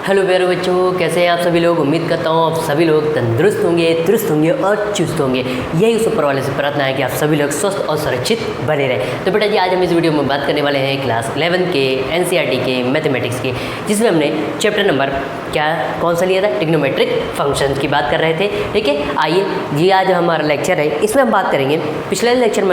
Hello प्यारे बच्चों, कैसे हैं आप सभी लोग। उम्मीद करता हूँ आप सभी लोग तंदुरुस्त होंगे, दुरुस्त होंगे और चुस्त होंगे। यही उस ऊपर वाले से प्रार्थना है कि आप सभी लोग स्वस्थ और सुरक्षित बने रहें। तो बेटा जी, आज हम इस वीडियो में बात करने वाले हैं क्लास 11 के एनसीईआरटी के मैथमेटिक्स के, जिसमें हमने चैप्टर नंबर कौन सा लिया था, ट्रिग्नोमेट्रिक फंक्शंस की बात कर रहे थे। ठीक है, आइए जी, आज हमारा लेक्चर है, इसमें हम बात करेंगे पिछले लेक्चर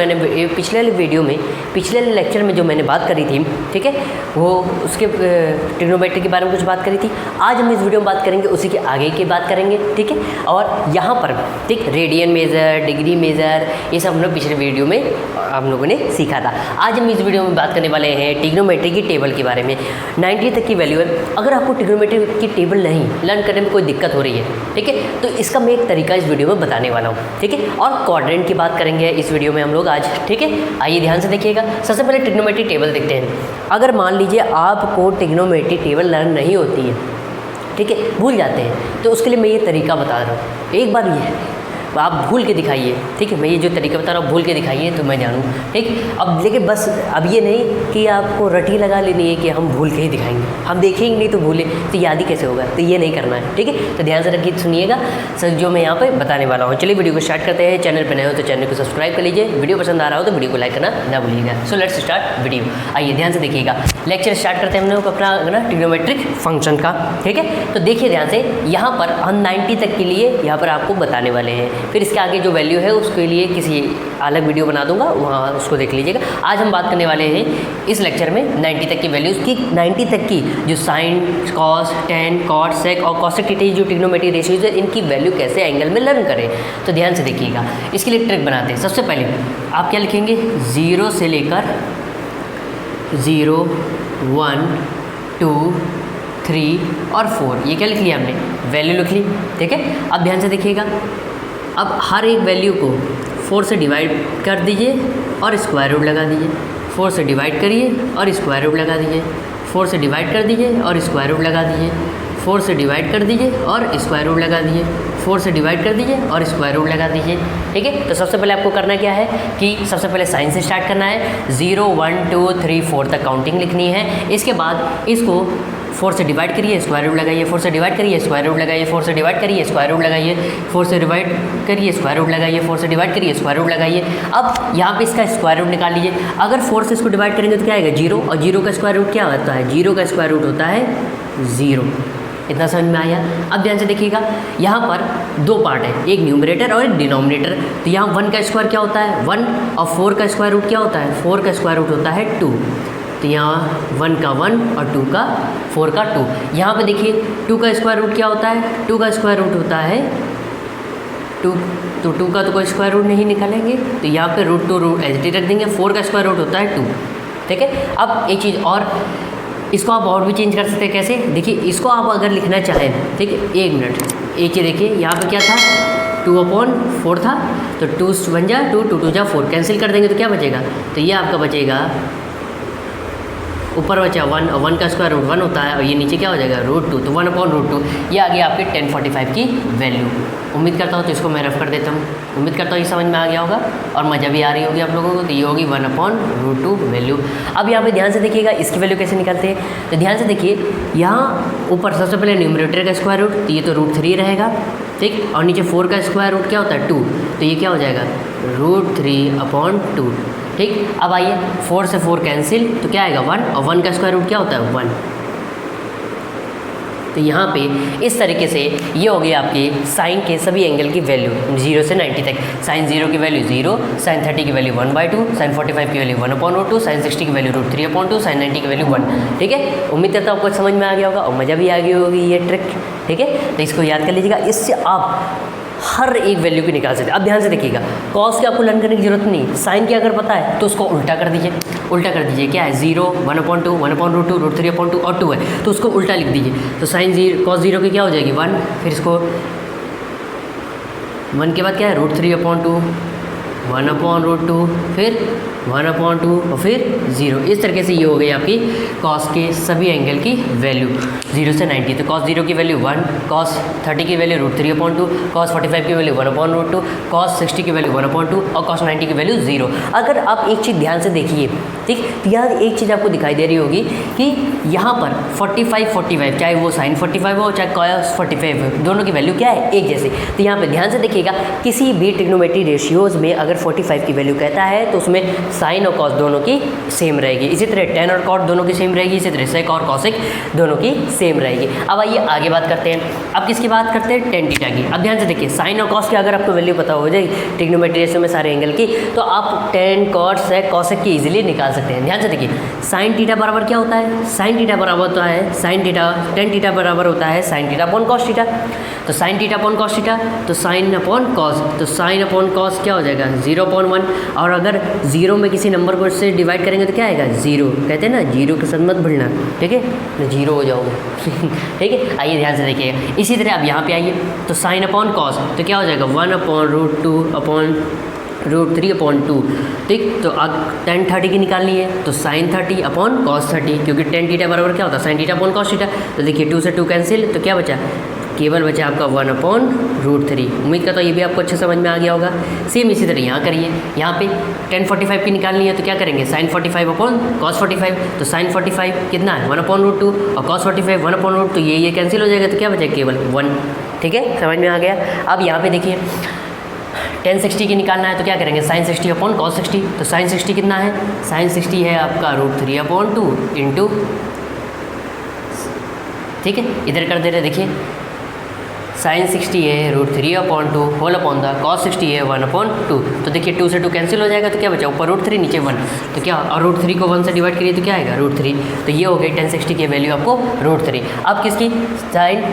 में जो मैंने बात करी थी, ठीक है, वो उसके ट्रिग्नोमेट्री के बारे में कुछ बात करी थी। आज हम इस वीडियो में बात करेंगे उसी के आगे की बात करेंगे। ठीक है, और यहाँ पर ठीक रेडियन मेज़र, डिग्री मेज़र, ये सब हम लोग पिछले वीडियो में हम लोगों ने सीखा था। आज हम इस वीडियो में बात करने वाले हैं ट्रिग्नोमेट्री की टेबल के बारे में। 90 तक की वैल्यू है। अगर आपको ट्रिग्नोमेट्री की टेबल नहीं लर्न करने में कोई दिक्कत हो रही है, ठीक है, तो इसका मैं एक तरीका इस वीडियो में बताने वाला हूँ। ठीक है, और क्वाड्रेंट की बात करेंगे इस वीडियो में हम लोग आज। ठीक है, आइए ध्यान से देखिएगा। सबसे पहले ट्रिग्नोमेट्री टेबल देखते हैं। अगर मान लीजिए आपको ट्रिग्नोमेट्री टेबल लर्न नहीं होती है, ठीक है, भूल जाते हैं, तो उसके लिए मैं ये तरीका बता रहा हूँ। एक बार ये आप भूल के दिखाइए। ठीक है, मैं ये जो तरीका बता रहा हूँ भूल के दिखाइए तो मैं जानूँ। ठीक, अब लेकिन बस अब ये नहीं कि आपको रटी लगा लेनी है कि हम भूल के ही दिखाएंगे, हम देखेंगे नहीं तो भूले तो याद ही कैसे होगा, तो ये नहीं करना है। ठीक है, तो ध्यान से रखिए, सुनिएगा सर जो मैं यहाँ पे बताने वाला हूँ। चलिए वीडियो को स्टार्ट करते हैं। चैनल पर नए हो तो चैनल को सब्सक्राइब कर लीजिए, वीडियो पसंद आ रहा हो तो वीडियो को लाइक करना ना भूलिएगा। So let's start video. आइए ध्यान से देखिएगा, लेक्चर स्टार्ट करते हैं हम लोग अपना ट्रिग्नोमेट्रिक फंक्शन का। ठीक है, तो देखिए ध्यान से, यहाँ पर हम 90 तक के लिए यहाँ पर आपको बताने वाले हैं। फिर इसके आगे जो वैल्यू है उसके लिए किसी अलग वीडियो बना दूंगा, वहाँ उसको देख लीजिएगा। आज हम बात करने वाले हैं इस लेक्चर में 90 तक की वैल्यूज़ की। 90 तक की जो साइन, कॉस, टेन, कॉट, सेक और कॉसेक थीटा जो ट्रिग्नोमेट्री रेशियोज है, इनकी वैल्यू कैसे एंगल में लर्न करें, तो ध्यान से देखिएगा। इसके लिए ट्रिक बनाते हैं। सबसे पहले आप क्या लिखेंगे, 0 से लेकर 0, 1, 2, 3 और 4, ये क्या लिख लिया हमने, वैल्यू लिख ली। ठीक है, अब ध्यान से देखिएगा। अब हर एक वैल्यू को 4 से डिवाइड कर दीजिए और स्क्वायर रूट लगा दीजिए। 4 से डिवाइड करिए और स्क्वायर रूट लगा दीजिए। 4 से डिवाइड कर दीजिए और स्क्वायर रूट लगा दीजिए। 4 से डिवाइड कर दीजिए और स्क्वायर रूट लगा दीजिए। 4 से डिवाइड कर दीजिए और स्क्वायर रूट लगा दीजिए। ठीक है, तो सबसे पहले आपको करना क्या है कि सबसे पहले साइन से स्टार्ट करना है। 0, 1, 2, 3, 4 तक काउंटिंग लिखनी है। इसके बाद इसको 4 से डिवाइड करिए, स्क्वायर रूट लगाइए। 4 से डिवाइड करिए, स्क्वायर रूट लगाइए। 4 से डिवाइड करिए, स्क्वायर रूट लगाइए। 4 से डिवाइड करिए, स्क्वायर रूट लगाइए। 4 से डिवाइड करिए, स्क्वायर रूट लगाइए। अब यहाँ पे इसका स्क्वायर रूट निकाल लीजिए। अगर 4 से इसको डिवाइड करेंगे तो क्या आएगा, 0, और 0 का स्क्वायर रूट क्या होता है, 0 का स्क्वायर रूट होता है 0। इतना समझ में आया। अब ध्यान से देखिएगा, यहाँ पर दो पार्ट है, एक न्यूमरेटर और एक डिनोमिनेटर। तो यहाँ 1 का स्क्वायर क्या होता है, 1, और 4 का स्क्वायर रूट क्या होता है, 4 का स्क्वायर रूट होता है 2। तो यहाँ 1 का 1 और 2 का 4 का 2। यहाँ पे देखिए 2 का स्क्वायर रूट क्या होता है, 2 का स्क्वायर रूट होता है 2, तो 2 का तो कोई स्क्वायर रूट नहीं निकालेंगे, तो यहाँ पे √2 एच डी रख देंगे। 4 का स्क्वायर रूट होता है 2। ठीक है, अब एक चीज़ और, इसको आप और भी चेंज कर सकते हैं। कैसे, देखिए इसको आप अगर लिखना चाहें, ठीक है, 1 मिनट, एक चीज़ देखिए, यहाँ पे क्या था, 2/4 था, तो 2 1 जा 2, 2 2 जा 4, कैंसिल कर देंगे तो क्या बचेगा, तो ये आपका बचेगा, ऊपर बचा 1, और 1 का स्क्वायर रूट 1 होता है, और ये नीचे क्या हो जाएगा, √2, तो 1/√2। ये आ गया आपकी 1045 की वैल्यू। उम्मीद करता हूँ तो इसको मैं रफ कर देता हूँ। उम्मीद करता हूँ ये समझ में आ गया होगा और मज़ा भी आ रही होगी आप लोगों को। तो ये होगी 1/√2 वैल्यू। अब यहाँ पे ध्यान से देखिएगा, इसकी वैल्यू कैसे निकालते हैं, तो ध्यान से देखिए, यहाँ ऊपर सबसे पहले न्यूमरेटर का स्क्वायर रूट, तो ये तो √3 रहेगा। ठीक, और नीचे 4 का स्क्वायर रूट क्या होता है 2, तो ये क्या हो जाएगा, √3/2। ठीक, अब आइए 4 से 4 कैंसिल, तो क्या आएगा 1, और 1 का स्क्वायर रूट क्या होता है 1। तो यहाँ पे इस तरीके से ये हो गई आपकी साइन के सभी एंगल की वैल्यू 0 से 90 तक। साइन 0 की वैल्यू 0, साइन 30 की वैल्यू 1/2, साइन 45 की वैल्यू 1/√2, साइन 60 की वैल्यू √3/2, साइन 90 की वैल्यू 1। ठीक है, उम्मीद करता हूँ आपको समझ में आ गया होगा और मज़ा भी आ गई होगी ये ट्रिक। ठीक है, तो इसको याद कर लीजिएगा, इससे आप हर एक वैल्यू की निकाल सकते हैं। अब ध्यान से देखिएगा, कॉस की आपको लर्न करने की जरूरत नहीं, साइन की अगर पता है तो उसको उल्टा कर दीजिए। उल्टा कर दीजिए, क्या है, 0, 1/2, 1/√2, √3/2 और 2 है, तो उसको उल्टा लिख दीजिए। तो साइन 0 कॉस 0 की क्या हो जाएगी 1, फिर इसको 1 के बाद क्या है √3/2, 1/√2, फिर 1/2 और फिर 0। इस तरीके से ये हो गई आपकी कॉस के सभी एंगल की वैल्यू 0 से 90। तो कॉस 0 की वैल्यू 1, कॉस 30 की वैल्यू √3/2, कॉस 45 की वैल्यू 1/√2, कॉस 60 की वैल्यू 1/2 और कॉस 90 की वैल्यू 0। अगर आप एक चीज़ ध्यान से देखिए, ठीक। तो यहाँ एक चीज़ आपको दिखाई दे रही होगी कि यहाँ पर 45 चाहे वो साइन 45 हो चाहे कॉस 45 हो, दोनों की वैल्यू क्या है, एक जैसे। तो यहाँ पे ध्यान से देखिएगा, किसी भी ट्रिग्नोमेट्री रेशियोज़ में अगर 45 की वैल्यू कहता है तो उसमें साइन और कॉस दोनों की सेम रहेगी। इसी तरह टेन और कॉट दोनों की सेम रहेगी, इसी तरह सेक और कॉसेक दोनों की सेम रहेगी। अब आइए आगे बात करते हैं। अब किसकी बात करते हैं, टेन थीटा की। अब ध्यान से देखिए, साइन और कॉस की अगर आपको वैल्यू पता हो जाएगी ट्रिग्नोमेट्री रेशियो में सारे एंगल की, तो आप टेन कॉट सेक कॉसेक की इजीली निकाल सकते हैं। ध्यान से देखिए, साइन थीटा बराबर क्या होता है, साइन थीटा बराबर होता है साइन थीटा, टेन थीटा बराबर होता है sine theta upon cos theta. तो sine theta upon cos theta, तो साइन अपॉन कॉस, तो साइन अपॉन कॉस क्या हो जाएगा 0/1। और अगर 0 में किसी नंबर को इससे डिवाइड करेंगे तो क्या आएगा 0। कहते हैं ना 0 के साथ मत भूलना, ठीक है, तो 0 हो जाओगे ठीक है। आइए ध्यान से देखिएगा, इसी तरह आप यहाँ पे आइए, तो साइन अपॉन कॉस तो क्या हो जाएगा 1/√2/√3/2। ठीक। तो अब टेन 30 की निकालनी है, तो साइन 30 अपॉन कॉस 30, क्योंकि टेन थीटा बराबर क्या होता है sine theta upon cos theta. तो देखिए 2 से 2 कैंसिल, तो क्या बचा, केवल बचा आपका 1/√3। उम्मीद करता हूँ ये भी आपको अच्छे समझ में आ गया होगा। सेम इसी तरह यहाँ करिए, यहाँ पे टेन 45 की निकालनी है, तो क्या करेंगे साइन 45 अपॉन कॉस 45। तो साइन 45 कितना है 1/√2 और कॉस 45 1/√2, तो ये कैंसिल हो जाएगा, तो क्या बचेगा केवल 1। ठीक है, समझ में आ गया। अब यहाँ पे देखिए टेन 60 की निकालना है, तो क्या करेंगे साइन 60 अपॉन कॉस 60। तो साइन 60 कितना है, साइन 60 है आपका √3/2 इंटू, ठीक है, इधर कर दे रहे, देखिए साइन 60 है √3/2 होल अपॉन द कॉस 60 है 1/2। तो देखिए 2 से 2 कैंसिल हो जाएगा, तो क्या बचा ऊपर √3 नीचे 1, तो क्या, और √3 को 1 से डिवाइड करिए तो क्या आएगा √3। तो ये हो गई टेन 60 की वैल्यू आपको √3। अब किसकी, साइन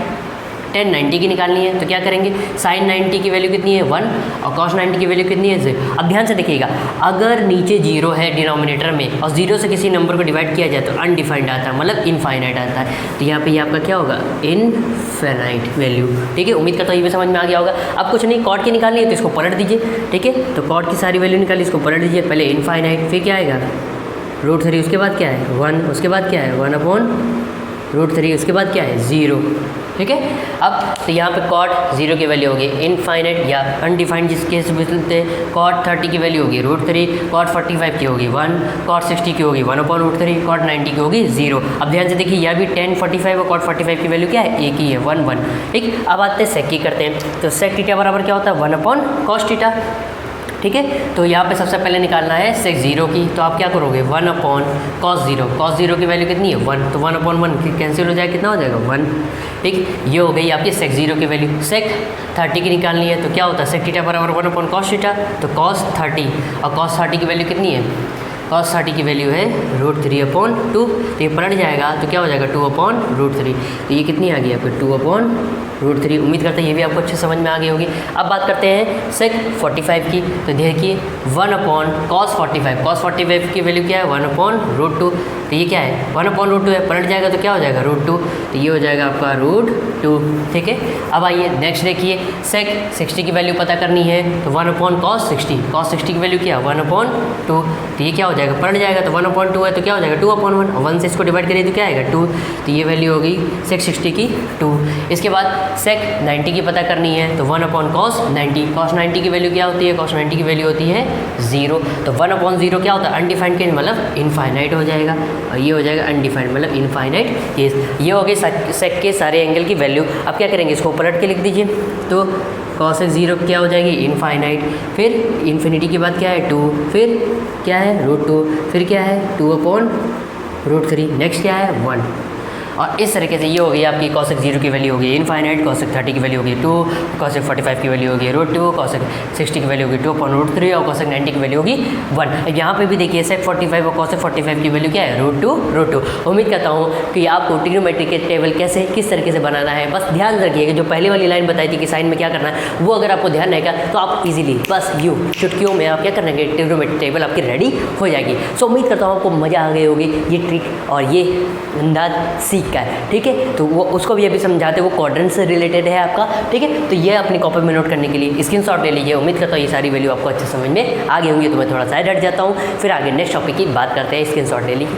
टेन 90 की निकालनी है, तो क्या करेंगे साइन 90 की वैल्यू कितनी है 1 और कॉस 90 की वैल्यू कितनी है 0। अब ध्यान से देखिएगा, अगर नीचे 0 है डिनोमिनेटर में और 0 से किसी नंबर को डिवाइड किया जाए तो अनडिफाइंड आता है, मतलब इनफाइनाइट आता है। तो यहाँ पे ये आपका क्या होगा इनफाइनाइट वैल्यू। ठीक है, उम्मीद करता हूँ ये भी समझ में आ गया होगा। अब कुछ नहीं, कॉट की निकालनी है तो इसको पलट दीजिए, ठीक है, तो कॉट की सारी वैल्यू निकालिए, इसको पलट दीजिए, पहले इनफाइनाइट, फिर क्या आएगा √3, उसके बाद क्या है 1, उसके बाद क्या है 1/√3, उसके बाद क्या है 0। ठीक है, अब तो यहाँ पे कॉट 0 की वैल्यू होगी इनफाइनाइट या अनडिफाइंड, जिस केस में बोलते हैं। कॉट 30 की वैल्यू होगी √3, कॉट 45 की होगी 1, कॉट 60 की होगी 1/√3, कॉट 90 की होगी 0। अब ध्यान से देखिए, यह भी टेन 45 और कॉट 45 की वैल्यू क्या है, एक ही है 1 1। ठीक, अब आते हैं सेक की करते हैं। तो सेक थीटा बराबर क्या होता है 1/cos थीटा। ठीक है, तो यहाँ पे सबसे पहले निकालना है सेक 0 की, तो आप क्या करोगे 1/cos 0। cos 0 की वैल्यू कितनी है 1, तो 1/1 कैंसिल हो जाएगा, कितना हो जाएगा 1। ठीक, ये हो गई आपकी सेक 0 की वैल्यू। सेक 30 की निकालनी है, तो क्या होता है सेक थीटा बराबर 1/cos थीटा, तो cos 30 और cos 30 की वैल्यू कितनी है, cos 30 की वैल्यू है √3/2। तो ये पलट जाएगा, तो क्या हो जाएगा 2/√3। तो ये कितनी आ गई आपकी 2/√3। उम्मीद करते हैं ये भी आपको अच्छे समझ में आ गई होगी। अब बात करते हैं सेक 45 की, तो देखिए 1/cos 45, cos 45 की वैल्यू क्या है 1/√2। तो ये क्या है 1/√2 है, पलट जाएगा तो क्या हो जाएगा √2, तो ये हो जाएगा आपका √2। ठीक है, अब आइए नेक्स्ट देखिए, सेक 60 की वैल्यू पता करनी है, तो 1/cos 60, cos 60 की वैल्यू क्या है 1/2। तो ये क्या हो जाएगा पलट जाएगा, तो 1/2 है तो क्या हो जाएगा 2/1, 1 से इसको डिवाइड करिए तो क्या आएगा 2। तो ये वैल्यू हो गई सेक 60 की 2। इसके बाद सेक 90 की पता करनी है, तो 1/cos 90, cos 90 की वैल्यू क्या होती है, cos 90 की वैल्यू होती है 0। तो 1/0 क्या होता है अनडिफाइंड केस, मतलब इनफाइनाइट हो जाएगा, और ये हो जाएगा अनडिफाइंड मतलब इनफाइनाइट केस। ये हो गई सेक के सारे एंगल की वैल्यू। अब क्या करेंगे, इसको पलट के लिख दीजिए, तो cos 0 क्या हो जाएगी इनफाइनाइट, फिर इन्फिनिटी के बाद क्या है 2, फिर क्या है √2, फिर क्या है 2/√3, नेक्स्ट क्या है 1। और इस तरीके से ये हो गई आपकी cosec 0 की वैल्यू होगी इनफाइनाइट, cosec 30 की वैल्यू होगी 2, cosec 45 की वैल्यू होगी √2, cosec 60 की वैल्यू होगी 2/√3 और cosec 90 की वैल्यू होगी 1। अब यहाँ पे भी देखिए sec 45 और cosec 45 की वैल्यू क्या है √2। उम्मीद करता हूँ कि आपको ट्रिग्नोमेट्री के टेबल कैसे किस तरीके से बनाना है बस ध्यान रखिएगा। जो पहले वाली लाइन बताई थी कि साइन में क्या करना है, वो अगर आपको ध्यान रहेगा तो आप इजीली बस चुटकियों में आप क्या करना है ट्रिग्नोमेट्री टेबल आपकी रेडी हो जाएगी। सो उम्मीद करता हूँ आपको मज़ा आ गई होगी ये ट्रिक और ये अंदाज सीख कर। ठीक है, तो वो उसको भी अभी समझाते, वो क्वाड्रेंट से रिलेटेड है आपका। ठीक है, तो ये अपनी कॉपी में नोट करने के लिए स्क्रीनशॉट ले लीजिए। उम्मीद करता हूँ ये सारी वैल्यू आपको अच्छे समझ में आ गई होंगी। तो मैं थोड़ा साइड हट जाता हूँ, फिर आगे नेक्स्ट टॉपिक की बात करते हैं। स्क्रीनशॉट ले लीजिए।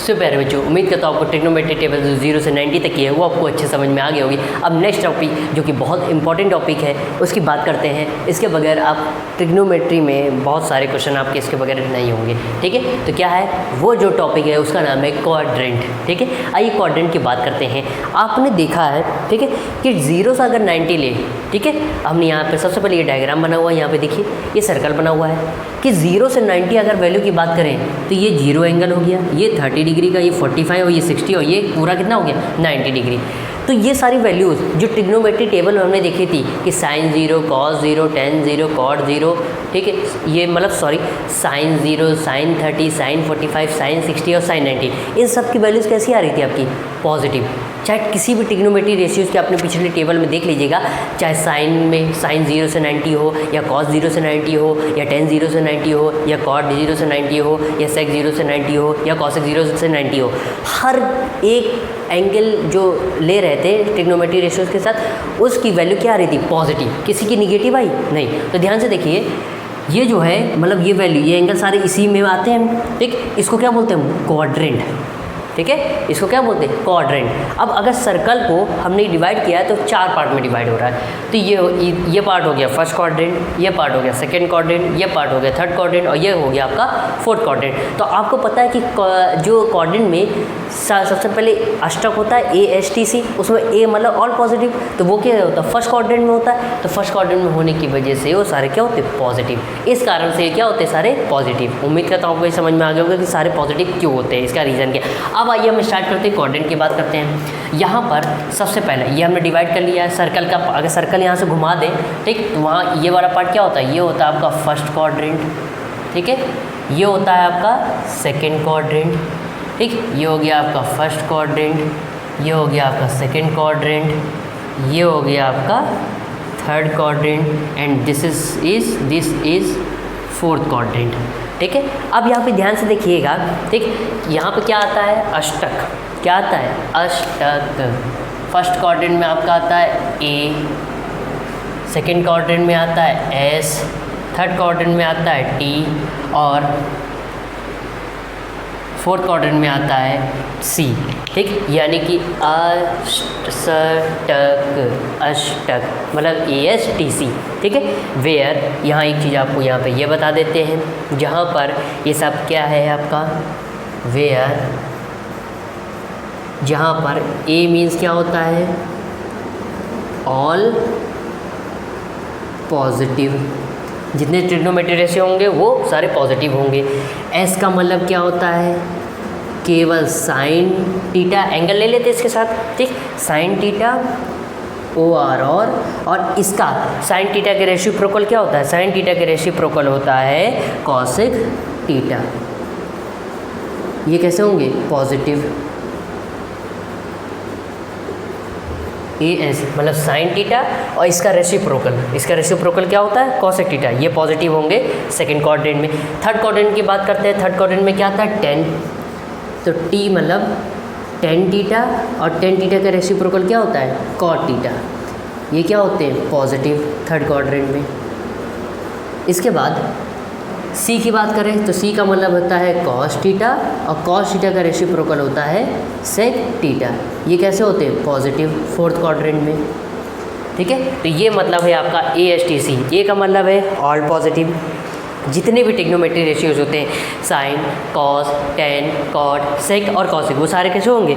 सो प्यारे बच्चों, उम्मीद करता हूँ आपको ट्रिग्नोमेट्री टेबल जो 0 से 90 तक की है वो आपको अच्छे समझ में आ गई होगी। अब नेक्स्ट टॉपिक जो कि बहुत इंपॉर्टेंट टॉपिक है उसकी बात करते हैं। इसके बगैर आप ट्रिग्नोमेट्री में बहुत सारे क्वेश्चन आपके इसके बगैर नहीं होंगे, ठीक है। तो क्या है वो जो टॉपिक है उसका नाम है क्वाड्रेंट, ठीक है। आइए क्वाड्रेंट की बात करते हैं। आपने देखा है, ठीक है, कि 0 से अगर 90 ले, ठीक है, हमने यहाँ पर सबसे पहले ये डायग्राम बना हुआ है, यहाँ पे देखिए ये सर्कल बना हुआ है कि 0 से 90 अगर वैल्यू की बात करें तो ये 0 एंगल हो गया, ये 30 डिग्री का, ये 45 और ये 60 और ये पूरा कितना हो गया 90 डिग्री। तो ये सारी वैल्यूज़ जो ट्रिग्नोमेट्री टेबल में हमने देखी थी कि साइन 0, कॉस 0, टेन 0, कॉट 0, ठीक है, ये मतलब sorry sine 0, sine 30, sine 45, sine 60 और साइन 90, इन सब की वैल्यूज़ कैसी आ रही थी आपकी पॉजिटिव। चाहे किसी भी ट्रिग्नोमेट्री रेशियोज़ के अपने पिछले टेबल में देख लीजिएगा, चाहे साइन में साइन 0 से 90 हो, या कॉस 0 से 90 हो, या टेन 0 से 90 हो, या कॉट 0 से 90 हो, या सेक 0 से 90 हो, या कॉसेक 0 से 90 हो, हर एक एंगल जो ले रहे थे ट्रिग्नोमेट्री रेशियोज़ के साथ उसकी वैल्यू क्या आ रही थी पॉजिटिव। किसी की निगेटिव आई नहीं। तो ध्यान से देखिए, ये जो है मतलब ये वैल्यू, ये एंगल सारे इसी में आते हैं, ठीक। इसको क्या बोलते हैं क्वाड्रेंट, ठीक है, इसको क्या बोलते हैं क्वाड्रेंट। अब अगर सर्कल को हमने डिवाइड किया है तो 4 पार्ट में डिवाइड हो रहा है। तो ये पार्ट हो गया फर्स्ट क्वाड्रेंट, ये पार्ट हो गया सेकंड क्वाड्रेंट, ये पार्ट हो गया थर्ड क्वाड्रेंट और ये हो गया आपका फोर्थ क्वाड्रेंट। तो आपको पता है कि जो क्वाड्रेंट में सबसे पहले अष्टक होता है ASTC, उसमें A मतलब ऑल पॉजिटिव, तो वो क्या होता है फर्स्ट क्वाड्रेंट में होता है। तो फर्स्ट क्वाड्रेंट में होने की वजह से वो सारे क्या होते हैं पॉजिटिव, इस कारण से क्या होते हैं सारे पॉजिटिव। उम्मीद करता हूँ आपको ये समझ में आ गया होगा कि सारे पॉजिटिव क्यों होते हैं, इसका रीज़न क्या। अब आइए हम स्टार्ट करते हैं क्वाड्रेंट की बात करते हैं। यहाँ पर सबसे पहले ये हमने डिवाइड कर लिया है सर्कल का। अगर सर्कल यहाँ से घुमा दें, ठीक, तो वहाँ ये वाला पार्ट क्या होता है, ये होता है आपका फर्स्ट क्वाड्रेंट, ठीक है, ये होता है आपका सेकेंड क्वाड्रेंट, ठीक, ये हो गया आपका फर्स्ट क्वाड्रेंट, ये हो गया आपका सेकेंड क्वाड्रेंट, ये हो गया आपका third quadrant and this is fourth quadrant, ठीक है। अब यहाँ पे ध्यान से देखिएगा, ठीक, यहाँ पे क्या आता है अष्टक, क्या आता है अष्टक। फर्स्ट क्वाड्रेंट में आपका आता है A, सेकेंड क्वाड्रेंट में आता है S, थर्ड क्वाड्रेंट में आता है T और फोर्थ क्वाड्रेंट में आता है C, ठीक, यानी कि अष्टक मतलब ASTC, ठीक है। वेयर यहाँ एक चीज़ आपको यहाँ पे ये बता देते हैं, जहाँ पर ये सब क्या है आपका वेयर, जहाँ पर A मीन्स क्या होता है ऑल पॉजिटिव, जितने ट्रिग्नोमेट्री रेशियो होंगे वो सारे पॉजिटिव होंगे। S का मतलब क्या होता है केवल साइन थीटा, एंगल ले लेते इसके साथ, ठीक, साइन थीटा OR और इसका साइन थीटा के रेसिप्रोकल क्या होता है, साइन थीटा के रेसिप्रोकल होता है कॉसेक थीटा। ये कैसे होंगे पॉजिटिव। AS मतलब साइन थीटा और इसका रेसिप्रोकल क्या होता है कॉसेक थीटा, ये पॉजिटिव होंगे सेकंड क्वाड्रेंट में। थर्ड क्वाड्रेंट की बात करते हैं, थर्ड क्वाड्रेंट में क्या आता है टेन, तो T मतलब टेन थीटा और टेन थीटा का रेसिप्रोकल क्या होता है कॉट थीटा, ये क्या होते हैं पॉजिटिव थर्ड क्वाड्रेंट में। इसके बाद C की बात करें तो C का मतलब होता है कॉस थीटा और कॉस थीटा का रेसिप्रोकल होता है सेक थीटा, ये कैसे होते हैं पॉजिटिव फोर्थ क्वाड्रेंट में, ठीक है। तो ये मतलब है आपका ASTC। A का मतलब है ऑल पॉजिटिव, जितने भी ट्रिग्नोमेट्री रेशियोज होते हैं साइन, कॉस, टेन, कॉट, सेक और कॉसेक, वो सारे कैसे होंगे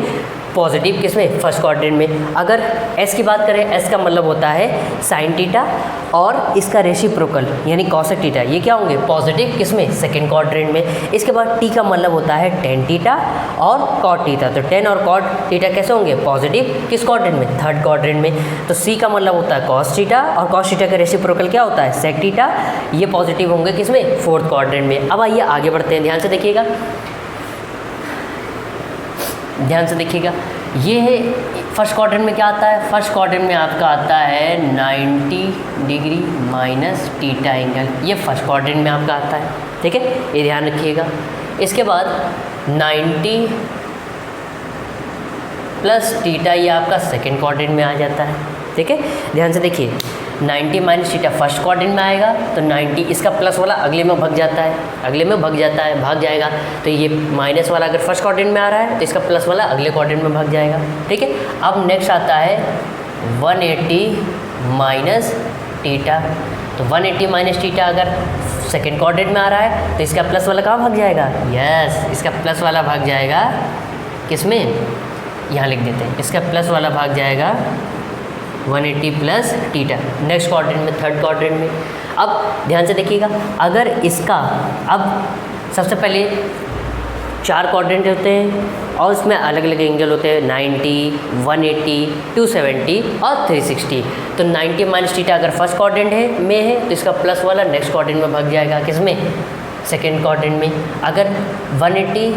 पॉजिटिव, किसमें फर्स्ट क्वाड्रेंट में। अगर S की बात करें, S का मतलब होता है साइन थीटा और इसका रेसिप्रोकल यानी कॉसेक थीटा, ये क्या होंगे पॉजिटिव किसमें सेकंड क्वाड्रेंट में। इसके बाद T का मतलब होता है टेन थीटा और कॉट थीटा, तो टेन और कॉट थीटा कैसे होंगे पॉजिटिव किस क्वाड्रेंट में थर्ड क्वाड्रेंट में। तो C का मतलब होता है कॉस थीटा और कॉस थीटा का रेसिप्रोकल क्या होता है सेक थीटा, ये पॉजिटिव होंगे किसमें फोर्थ क्वाड्रेंट में। अब आइए आगे बढ़ते हैं, ध्यान से देखिएगा, ध्यान से देखिएगा, ये है फर्स्ट क्वाड्रेंट में क्या आता है, फर्स्ट क्वाड्रेंट में आपका आता है 90 डिग्री माइनस थीटा एंगल, ये फर्स्ट क्वाड्रेंट में आपका आता है, ठीक है, ये ध्यान रखिएगा। इसके बाद 90 प्लस थीटा ये आपका सेकेंड क्वाड्रेंट में आ जाता है, ठीक है, ध्यान से देखिए 90 माइनस थीटा फर्स्ट क्वाड्रेंट में आएगा तो 90 इसका प्लस वाला अगले में भाग जाता है, भाग जाएगा। तो ये माइनस वाला अगर फर्स्ट क्वाड्रेंट में आ रहा है तो इसका प्लस वाला अगले क्वाड्रेंट में भाग जाएगा। ठीक है, अब नेक्स्ट आता है 180 माइनस थीटा। तो 180 माइनस थीटा अगर सेकेंड क्वाड्रेंट में आ रहा है तो इसका प्लस वाला कहाँ भाग जाएगा? यस, इसका प्लस वाला भाग जाएगा किसमें? यहाँ लिख देते हैं, इसका प्लस वाला भाग जाएगा 180 प्लस थीटा नेक्स्ट क्वाड्रेंट में, थर्ड क्वाड्रेंट में। अब ध्यान से देखिएगा, अगर इसका अब सबसे पहले 4 क्वाड्रेंट होते हैं और उसमें अलग अलग एंगल होते हैं 90, 180, 270 और 360। तो 90 माइनस थीटा अगर फर्स्ट क्वाड्रेंट में है तो इसका प्लस वाला नेक्स्ट क्वाड्रेंट में भाग जाएगा, किसमें? सेकेंड क्वाड्रेंट में। अगर 180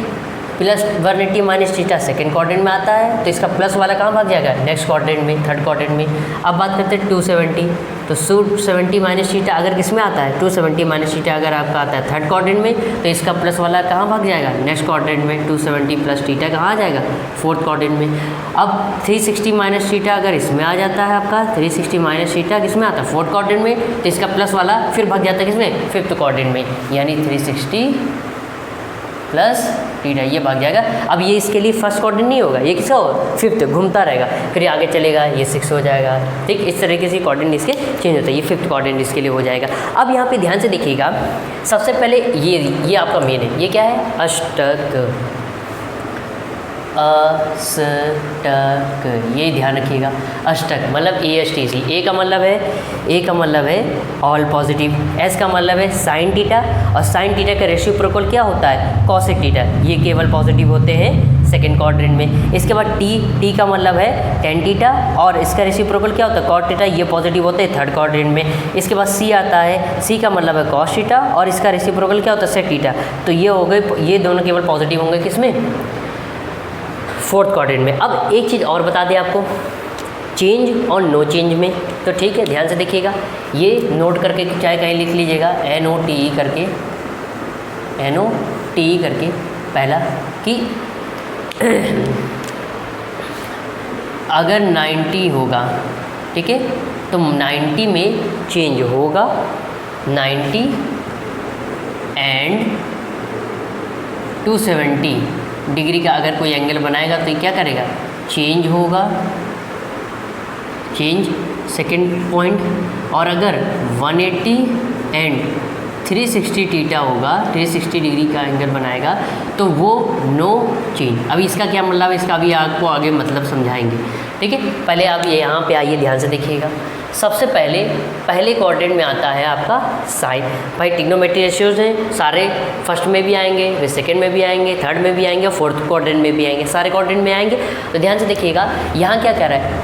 plus 180 minus theta second quadrant में आता है तो इसका प्लस वाला कहाँ भाग जाएगा? नेक्स्ट क्वाड्रेंट में, थर्ड क्वाड्रेंट में। अब बात करते हैं 270। तो 270 माइनस थीटा अगर किस में आता है? 270 माइनस थीटा अगर आपका आता है थर्ड क्वाड्रेंट में तो इसका प्लस वाला कहाँ भाग जाएगा? नेक्स्ट क्वाड्रेंट में। 270 प्लस थीटा कहाँ आ जाएगा? फोर्थ क्वाड्रेंट में। अब 360 माइनस थीटा अगर इसमें आ जाता है आपका, 360 माइनस थीटा किस में आता है? फोर्थ क्वाड्रेंट में। तो इसका प्लस वाला फिर भाग जाता है किसमें? फिफ्थ क्वाड्रेंट में, यानी 360 प्लस थीटा ये भाग जाएगा। अब ये इसके लिए फर्स्ट क्वाड्रेंट नहीं होगा, ये किसका होगा? फिफ्थ, घूमता रहेगा, फिर आगे चलेगा, ये 6 हो जाएगा। ठीक, इस तरीके से क्वाड्रेंट इसके चेंज होता है, ये फिफ्थ क्वाड्रेंट इसके लिए हो जाएगा। अब यहाँ पे ध्यान से देखिएगा, सबसे पहले ये आपका मेन है, ये क्या है? अष्टक, अष्टक, ये ध्यान रखिएगा। अष्टक मतलब ASTC, ए का मतलब है ऑल पॉजिटिव, एस का मतलब है साइन थीटा, और साइन थीटा का रेसिप्रोकल क्या होता है? Cosec theta. ये केवल पॉजिटिव होते हैं सेकेंड क्वाड्रेंट में। इसके बाद टी का मतलब है टेन थीटा, और इसका रेसिप्रोकल क्या होता है? कॉट थीटा, ये पॉजिटिव होते हैं थर्ड क्वाड्रेंट में। इसके बाद सी आता है, सी का मतलब है कॉस थीटा, और इसका रेसिप्रोकल क्या होता है? Sec theta. तो ये हो गए, ये दोनों केवल पॉजिटिव होंगे किसमें? फोर्थ क्वाड्रेंट में। अब एक चीज़ और बता दें आपको, चेंज और नो चेंज में। तो ठीक है, ध्यान से देखिएगा, ये नोट करके चाहे कहीं लिख लीजिएगा, NOTE करके पहला कि अगर 90 होगा, ठीक है, तो 90 में चेंज होगा, 90 एंड 270 डिग्री का अगर कोई एंगल बनाएगा तो ये क्या करेगा? चेंज होगा, चेंज सेकेंड पॉइंट। और अगर 180 एंड 360 थीटा होगा, 360 डिग्री का एंगल बनाएगा तो वो नो चेंज। अभी इसका क्या मतलब है, इसका अभी आपको आगे मतलब समझाएंगे। ठीक है, पहले आप ये यहाँ पे आइए, ध्यान से देखिएगा। सबसे पहले क्वाड्रेंट में आता है आपका साइन। भाई ट्रिग्नोमेट्री रेशियोज हैं, सारे फर्स्ट में भी आएंगे, फिर सेकंड में भी आएंगे, थर्ड में भी आएंगे, फोर्थ क्वाड्रेंट में भी आएंगे, सारे क्वाड्रेंट में आएंगे। तो ध्यान से देखिएगा, यहाँ क्या कह रहा है?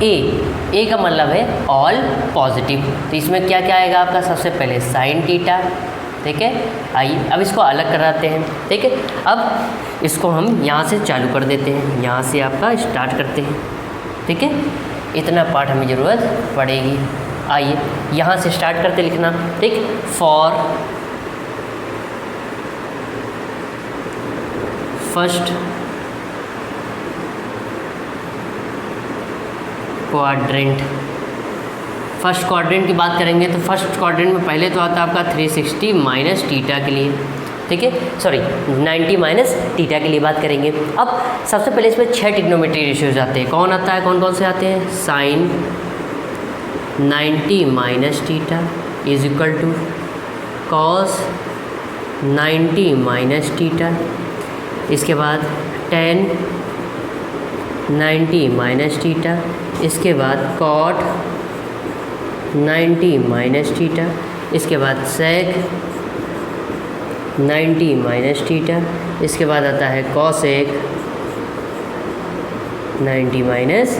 ए का मतलब है ऑल पॉजिटिव। तो इसमें क्या क्या आएगा आपका? सबसे पहले साइन थीटा, ठीक है। आइए अब इसको अलग कराते हैं, ठीक है। अब इसको हम यहाँ से चालू कर देते हैं, यहाँ से आपका स्टार्ट करते हैं, ठीक है। इतना पार्ट हमें ज़रूरत पड़ेगी। आइए यहाँ से स्टार्ट करते लिखना, ठीक। For first quadrant, first quadrant की बात करेंगे तो फर्स्ट क्वाड्रेंट में पहले तो आता है आपका 360 माइनस थीटा के लिए, ठीक है, सॉरी 90 माइनस थीटा के लिए बात करेंगे। अब सबसे पहले इसमें 6 ट्रिग्नोमेट्री रेशियोज आते हैं। कौन आता है, कौन कौन से आते हैं? Sine 90 minus theta is equal to cos 90 minus theta, इसके बाद टेन 90 माइनस थीटा, इसके बाद कॉट 90 माइनस थीटा, इसके बाद सेक 90 माइनस थीटा, इसके बाद आता है कॉसेक 90 माइनस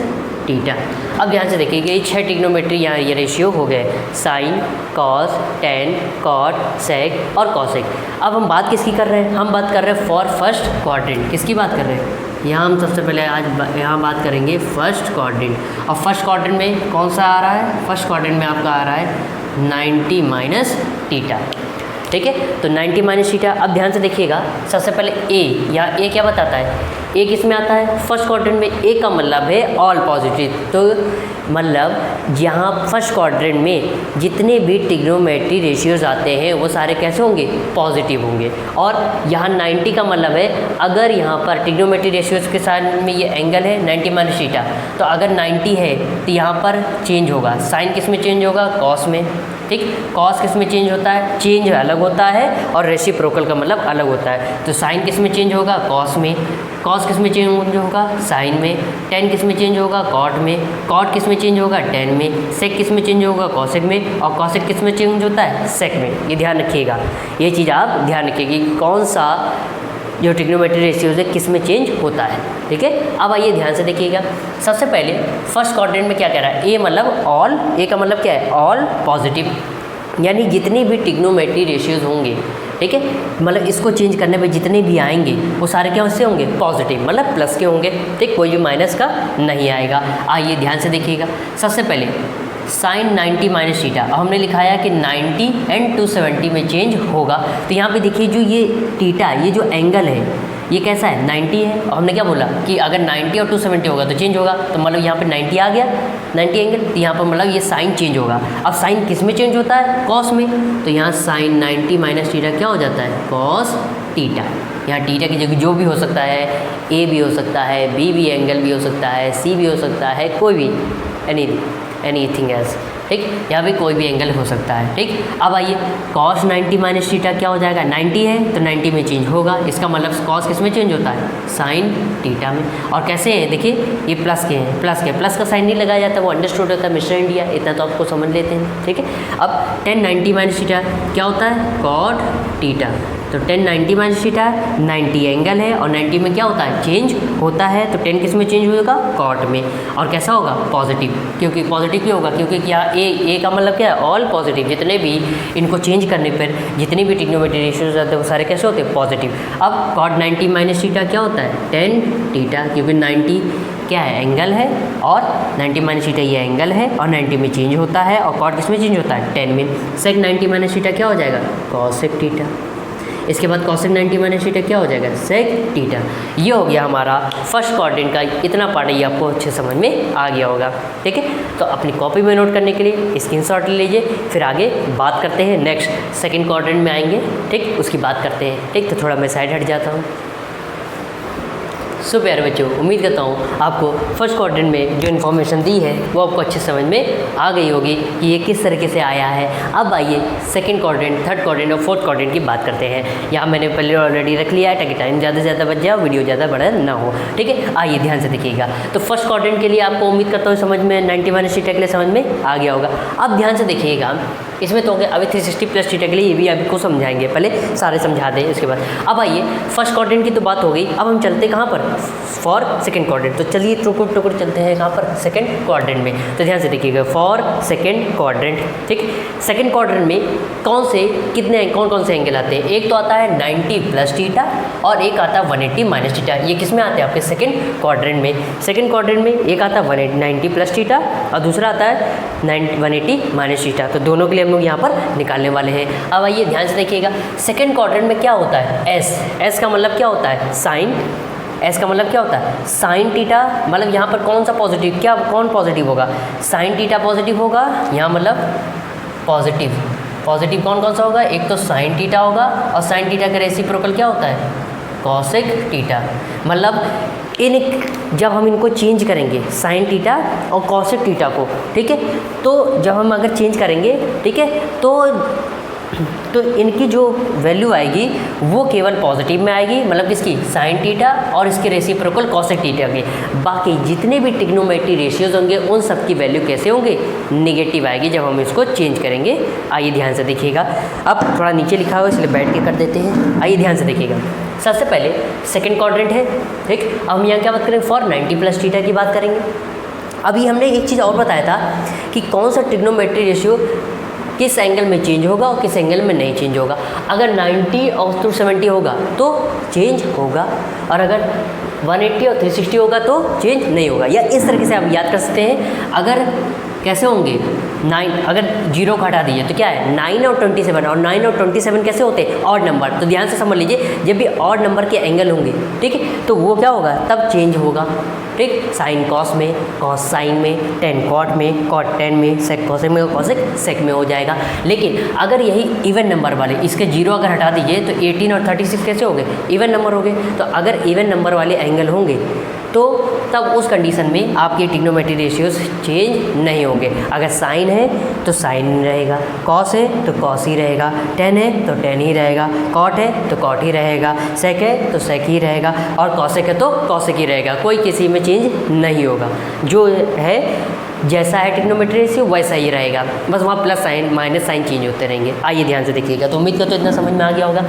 थीटा। अब ध्यान से देखिए ये 6 ट्रिग्नोमेट्री यहाँ ये रेशियो हो गए, साइन, कॉस, टेन, कॉट, सेक और कॉसेक। अब हम बात किसकी कर रहे हैं? हम बात कर रहे हैं फॉर फर्स्ट क्वाड्रेंट। किसकी बात कर रहे हैं? यहाँ हम सबसे पहले आज यहाँ बात करेंगे फर्स्ट क्वाड्रेंट। और फर्स्ट क्वाड्रेंट में कौन सा आ रहा है? फर्स्ट क्वाड्रेंट में आपका आ रहा है 90 माइनस थीटा, ठीक है। तो 90 माइनस थीटा। अब ध्यान से देखिएगा, सबसे पहले ए, यहाँ ए क्या बताता है? ए किस में आता है? फर्स्ट क्वाड्रेंट में। ए का मतलब है ऑल पॉजिटिव। तो मतलब यहाँ फर्स्ट क्वाड्रेंट में जितने भी ट्रिग्नोमेट्री रेशियोज आते हैं वो सारे कैसे होंगे, पॉजिटिव होंगे। और यहाँ 90 का मतलब है अगर यहाँ पर ट्रिग्नोमेट्री रेशियोज के साथ में ये एंगल है 90 माइनस थीटा, तो अगर 90 है तो यहाँ पर चेंज होगा, साइन किस में चेंज होगा, कॉस में। ठीक, कॉस किस में चेंज होता है, चेंज अलग होता है, और रेसिप्रोकल का मतलब अलग होता है। तो साइन किस में चेंज होगा, कॉस में। कॉस किस में चेंज होगा, साइन में। टेन किस में चेंज होगा, कॉट में। कॉट किस में चेंज होगा, टेन में। सेक किस में चेंज होगा, कॉसेक में। और कॉसेक किस में चेंज होता है, सेक में। ये ध्यान रखिएगा, ये चीज़ आप ध्यान रखिएगा कि कौन सा जो ट्रिग्नोमेट्री रेशियोज है किस में चेंज होता है। ठीक है, अब आइए ध्यान से देखिएगा। सबसे पहले फर्स्ट क्वाड्रेंट में क्या कह रहा है, ए मतलब ऑल, ए का मतलब क्या है, ऑल पॉजिटिव, यानी जितनी भी ट्रिग्नोमेट्री रेशियोज होंगे, ठीक है, मतलब इसको चेंज करने पे जितने भी आएंगे वो सारे क्या से होंगे, पॉजिटिव, मतलब प्लस के होंगे। ठीक, कोई भी माइनस का नहीं आएगा। आइए ध्यान से देखिएगा। सबसे पहले साइन 90 माइनस थीटा, अब हमने लिखाया कि 90 एंड 270 में चेंज होगा। तो यहाँ पे देखिए जो ये थीटा, ये जो एंगल है ये कैसा है, 90 है। और हमने क्या बोला कि अगर 90 और 270 होगा तो चेंज होगा, तो मतलब यहाँ पे 90 आ गया, 90 एंगल, तो यहाँ पर मतलब ये साइन चेंज होगा। अब साइन किस में चेंज होता है, कॉस में। तो यहाँ साइन 90 माइनस थीटा क्या हो जाता है, कॉस थीटा। यहाँ थीटा की जगह जो भी हो सकता है, ए भी हो सकता है, बी भी एंगल भी हो सकता है, सी भी हो सकता है, कोई भी एनीथिंग एल्स। ठीक, यहाँ पे कोई भी एंगल हो सकता है। ठीक, अब आइए कॉस 90 माइनस थीटा क्या हो जाएगा, 90 है तो 90 में चेंज होगा। इसका मतलब कॉस किस में चेंज होता है, साइन थीटा में। और कैसे हैं, देखिए ये प्लस के हैं, प्लस का साइन नहीं लगाया जाता, वो अंडरस्टूड होता है, मिस्टर इंडिया, इतना तो आपको समझ लेते हैं। ठीक है, अब 10 90 माइनस थीटा क्या होता है, कॉट थीटा। तो 10 90 माइनस थीटा 90 एंगल है, और 90 में क्या होता है, चेंज होता है। तो 10 किस में चेंज होगा, कॉट में। और कैसा होगा, पॉजिटिव, क्योंकि पॉजिटिव क्यों होगा, क्योंकि क्या ए का मतलब क्या है, ऑल पॉजिटिव। जितने भी इनको चेंज करने पर जितनी भी ट्रिग्नोमेट्री रेशियोज आते हैं वो सारे कैसे होते हैं, पॉजिटिव। अब कॉट 90 माइनस थीटा क्या होता है, 10 थीटा, क्योंकि 90 क्या है, एंगल है, और 90 माइनस थीटा ये एंगल है, और 90 में चेंज होता है। और कॉट किस में चेंज होता है, 10 में। सेक 90 माइनस थीटा क्या हो जाएगा, कॉसेक थीटा। इसके बाद कॉसेक 90 माइनस थीटा क्या हो जाएगा, सेक थीटा। ये हो गया हमारा फर्स्ट क्वाड्रेंट का इतना पार्ट, ये आपको अच्छे समझ में आ गया होगा। ठीक है, तो अपनी कॉपी में नोट करने के लिए स्क्रीनशॉट ले लीजिए, फिर आगे बात करते हैं। नेक्स्ट सेकंड क्वाड्रेंट में आएंगे, ठीक, उसकी बात करते हैं। ठीक, तो थोड़ा मैं साइड हट जाता हूँ। सो प्यारे बच्चों, उम्मीद करता हूँ आपको फर्स्ट क्वाड्रेंट में जो इन्फॉर्मेशन दी है वो आपको अच्छे समझ में आ गई होगी कि ये किस तरीके से आया है। अब आइए सेकंड क्वाड्रेंट, थर्ड क्वाड्रेंट और फोर्थ क्वाड्रेंट की बात करते हैं। यहाँ मैंने पहले ऑलरेडी रख लिया है ताकि टाइम ज़्यादा से ज़्यादा बच जाए और वीडियो ज़्यादा बड़ा ना हो। ठीक है, आइए ध्यान से देखिएगा। तो फर्स्ट क्वाड्रेंट के लिए आपको उम्मीद करता हूँ समझ में 90 माइनस थीटा के लिए समझ में आ गया होगा। अब ध्यान से देखिएगा, इसमें तो अभी 360 प्लस थीटा के लिए ये भी आपको समझाएंगे, पहले सारे समझा दें इसके बाद। अब आइए फर्स्ट क्वाड्रेंट की तो बात हो गई, अब हम चलते कहाँ पर, फॉर सेकंड क्वाड्रेंट। तो चलिए टुकुर चलते हैं कहाँ पर, सेकंड क्वाड्रेंट में। तो ध्यान से देखिएगा, फॉर सेकंड क्वाड्रेंट। ठीक, सेकंड क्वाड्रेंट में कौन कौन से एंगल आते हैं, एक तो आता है 90 प्लस थीटा और एक आता है 180 माइनस थीटा। ये किस में आते हैं, आपके सेकंड क्वाड्रेंट में। सेकंड क्वाड्रेंट में एक आता है 90 प्लस थीटा और दूसरा आता है 180 माइनस थीटा। तो दोनों के लिए हम लोग यहाँ पर निकालने वाले हैं। अब आइए ध्यान से देखिएगा, सेकंड क्वाड्रेंट में क्या होता है, एस का मतलब क्या होता है, साइन। एस का मतलब क्या होता है, साइन थीटा। मतलब यहाँ पर कौन सा पॉजिटिव, कौन पॉजिटिव होगा, साइन थीटा पॉजिटिव होगा। यहाँ मतलब पॉजिटिव कौन सा होगा, एक तो साइन थीटा होगा, और साइन थीटा का रेसिप्रोकल क्या होता है, कॉसेक थीटा। मतलब जब हम इनको चेंज करेंगे साइन थीटा और कॉसेक थीटा को, ठीक है, तो जब हम अगर चेंज करेंगे, ठीक है, तो इनकी जो वैल्यू आएगी वो केवल पॉजिटिव में आएगी, मतलब किसकी, साइन थीटा और इसके रेसिप्रोकल कॉसेक थीटा की। बाकी जितने भी ट्रिग्नोमेट्री रेशियोज होंगे उन सब की वैल्यू कैसे होंगे, नेगेटिव आएगी जब हम इसको चेंज करेंगे। आइए ध्यान से देखिएगा, अब थोड़ा नीचे लिखा हुआ इसलिए बैठ के कर देते हैं। आइए ध्यान से देखिएगा, सबसे पहले सेकंड क्वाड्रेंट है, ठीक। अब हम यहाँ क्या बात करेंगे, फॉर 90 प्लस थीटा की बात करेंगे। अभी हमने एक चीज़ और बताया था कि कौन सा ट्रिग्नोमेट्री रेशियो किस एंगल में चेंज होगा और किस एंगल में नहीं चेंज होगा। अगर 90 और 270 होगा तो चेंज होगा, और अगर 180 और 360 होगा तो चेंज नहीं होगा। या इस तरीके से आप याद कर सकते हैं। अगर कैसे होंगे, 9 अगर 0 को हटा दीजिए तो क्या है 9 और 27, और 9 और 27 कैसे होते हैं ऑड नंबर। तो ध्यान से समझ लीजिए, जब भी ऑड नंबर के एंगल होंगे, ठीक है, तो वो क्या होगा, तब चेंज होगा, ठीक। साइन कॉस में, कॉस साइन में, टेन कॉट में, कॉट टेन में, सेक कॉसेक में, कॉसेक सेक में हो जाएगा। लेकिन अगर यही इवन नंबर वाले, इसके 0 अगर हटा दीजिए तो 18 और 36 कैसे हो गए, इवन नंबर हो गए। तो अगर इवन नंबर वाले एंगल होंगे तो तब उस कंडीशन में आपके ट्रिग्नोमेट्रिक रेशियोज चेंज नहीं होंगे। अगर साइन है तो साइन रहेगा, कॉस है तो कॉस ही रहेगा, टेन है तो टेन ही रहेगा, कॉट है तो कॉट ही रहेगा, सेक है तो सेक ही रहेगा, और कॉसेक है तो कॉसेक ही रहेगा। कोई किसी में चेंज नहीं होगा, जो है जैसा है ट्रिग्नोमेट्रिक रेशियो वैसा ही रहेगा, बस वहाँ plus sine minus sine change होते रहेंगे। आइए ध्यान से देखिएगा। तो उम्मीद करते हो इतना समझ में आ गया होगा।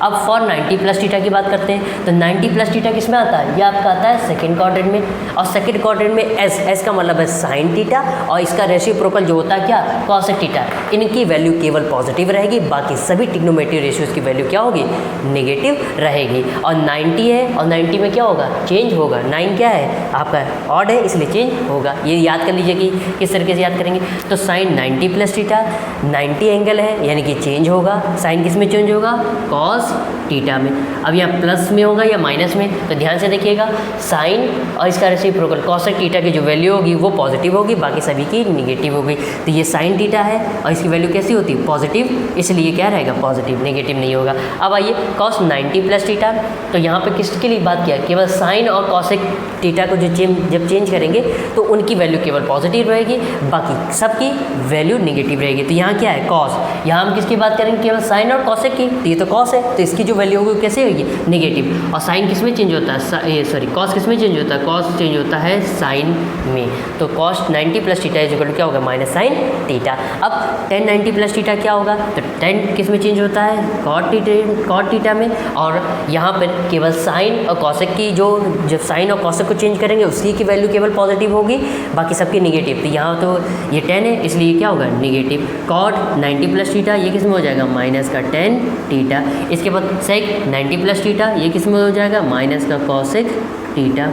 अब फॉर 90 प्लस थीटा की बात करते हैं। तो 90 प्लस थीटा किस में आता है, ये आपका आता है सेकंड क्वाड्रेंट में, और सेकंड क्वाड्रेंट में एस का मतलब है साइन थीटा, और इसका रेसिप्रोकल जो होता है क्या, कॉसेक थीटा। इनकी वैल्यू केवल पॉजिटिव रहेगी, बाकी सभी ट्रिग्नोमेट्रिक रेशियोज की वैल्यू क्या होगी, नेगेटिव रहेगी। और 90 है, और 90 में क्या होगा, चेंज होगा। 9 क्या है आपका, ऑड है, इसलिए चेंज होगा। ये याद कर लीजिए कि किस तरीके से याद करेंगे। तो साइन 90 प्लस थीटा, 90 एंगल है यानी कि चेंज होगा। साइन किस में चेंज होगा, कॉस थीटा में। अब यहाँ प्लस में होगा या माइनस में, तो ध्यान से देखिएगा। साइन और इसका रेसिप्रोकल कॉसेक थीटा की जो वैल्यू होगी वो पॉजिटिव होगी, बाकी सभी की निगेटिव होगी। तो ये साइन थीटा है और इसकी वैल्यू कैसी होती है, पॉजिटिव, इसलिए क्या रहेगा, पॉजिटिव, नेगेटिव नहीं होगा। अब आइए कॉस 90 प्लस थीटा, तो यहाँ पे किसके लिए बात किया, केवल साइन और कॉसेक थीटा को जब चेंज करेंगे तो उनकी वैल्यू केवल पॉजिटिव रहेगी, बाकी सबकी वैल्यू नेगेटिव रहेगी। तो यहाँ क्या है, कॉस, यहाँ हम किसकी बात करेंगे, केवल साइन और कॉसेक की। तो ये तो कॉस है, तो इसकी जो वैल्यू होगी कैसे होगी, नेगेटिव। और साइन किस में चेंज होता है, सॉरी कॉस किस में चेंज होता है, कॉस चेंज होता है साइन में। तो cos 90 plus theta is equal to क्या होगा, माइनस साइन थीटा। अब टेन 90 प्लस थीटा क्या होगा, तो टेन किस में चेंज होता है, कॉट थीटा में। और यहाँ पर केवल साइन और कॉसेक की जब साइन और कॉसेक को चेंज करेंगे उसकी की वैल्यू केवल पॉजिटिव होगी, बाकी सबकी निगेटिव। तो यहाँ तो ये 10 है इसलिए क्या होगा, निगेटिव। कॉट 90 प्लस थीटा ये किस में हो जाएगा, माइनस का 10 थीटा। इसके बाद सेक 90 प्लस थीटा ये किस में हो जाएगा, माइनस का कॉसेक थीटा।